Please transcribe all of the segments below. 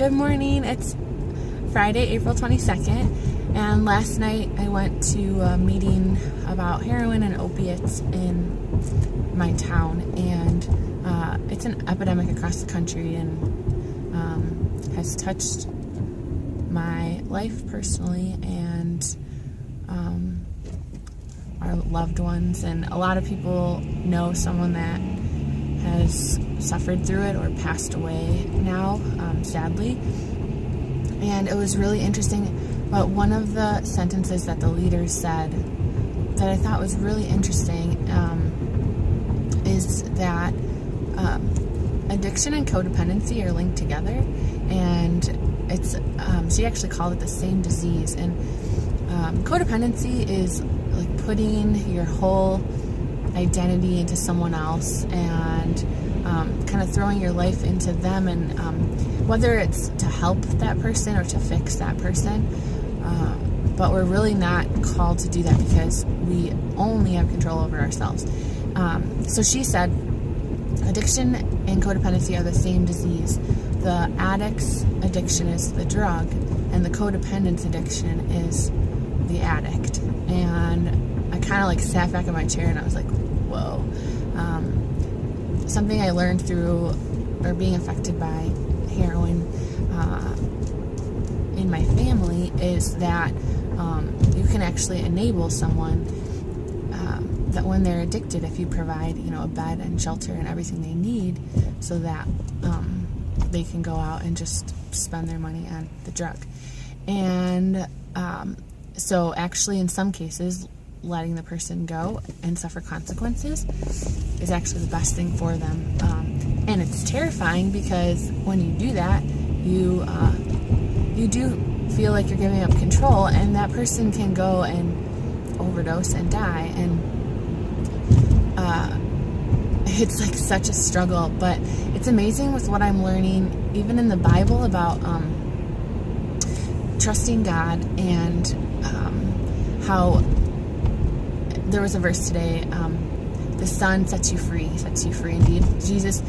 Good morning. It's Friday, April 22nd, and last night I went to a meeting about heroin and opiates in my town, and it's an epidemic across the country and has touched my life personally and our loved ones, and a lot of people know someone that has suffered through it or passed away now, sadly. And it was really interesting, but one of the sentences that the leader said that I thought was really interesting is that addiction and codependency are linked together, and it's she actually called it the same disease. And codependency is like putting your whole identity into someone else and kind of throwing your life into them, and whether it's to help that person or to fix that person, but we're really not called to do that because we only have control over ourselves. So she said addiction and codependency are the same disease. The addict's addiction is the drug, and the codependent's addiction is the addict. And I kind of like sat back in my chair and I was like, whoa. Something I learned through or being affected by heroin in my family is that you can actually enable someone that when they're addicted, if you provide, a bed and shelter and everything they need so that they can go out and just spend their money on the drug. And so actually in some cases, letting the person go and suffer consequences is actually the best thing for them. And it's terrifying because when you do that, you do feel like you're giving up control, and that person can go and overdose and die. And it's like such a struggle, but it's amazing with what I'm learning, even in the Bible, about trusting God, and how there was a verse today, the Son sets you free. Indeed, Jesus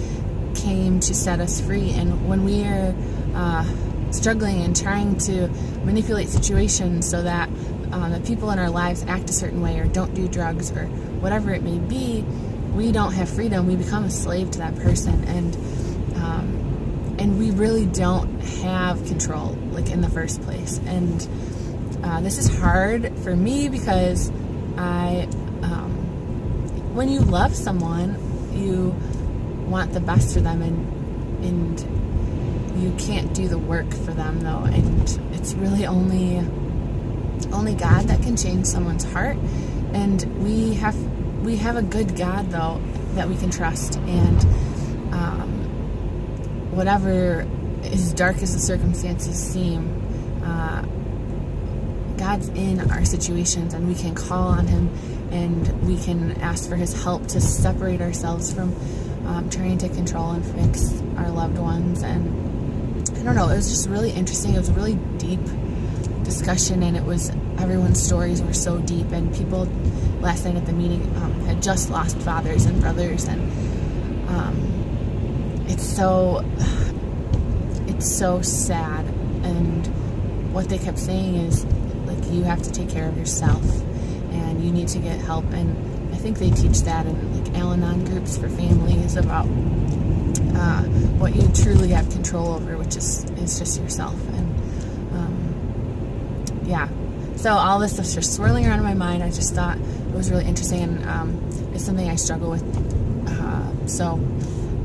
came to set us free, and when we are struggling and trying to manipulate situations so that the people in our lives act a certain way or don't do drugs or whatever it may be, we don't have freedom. We become a slave to that person, and we really don't have control, like, in the first place. And this is hard for me because when you love someone, you want the best for them, and you can't do the work for them, though, and it's really only God that can change someone's heart. And we have a good God, though, that we can trust, and whatever, as dark as the circumstances seem, God's in our situations, and we can call on Him, and we can ask for His help to separate ourselves from trying to control and fix our loved ones. And I don't know, it was just really interesting. It was a really deep discussion, and everyone's stories were so deep, and people last night at the meeting had just lost fathers and brothers, and it's so sad. And what they kept saying is, like, you have to take care of yourself and you need to get help. And I think they teach that in like Al-Anon groups for families about what you truly have control over, which is just yourself. And so all this stuff's just swirling around in my mind. I just thought it was really interesting, and it's something I struggle with. So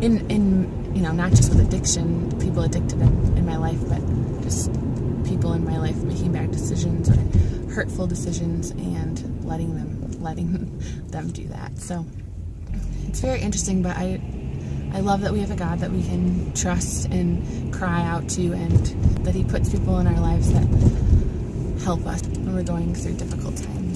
in not just with addiction, people addicted in my life, but just people in my life making bad decisions or hurtful decisions and letting them do that. So it's very interesting, but I love that we have a God that we can trust and cry out to, and that He puts people in our lives that help us when we're going through difficult times.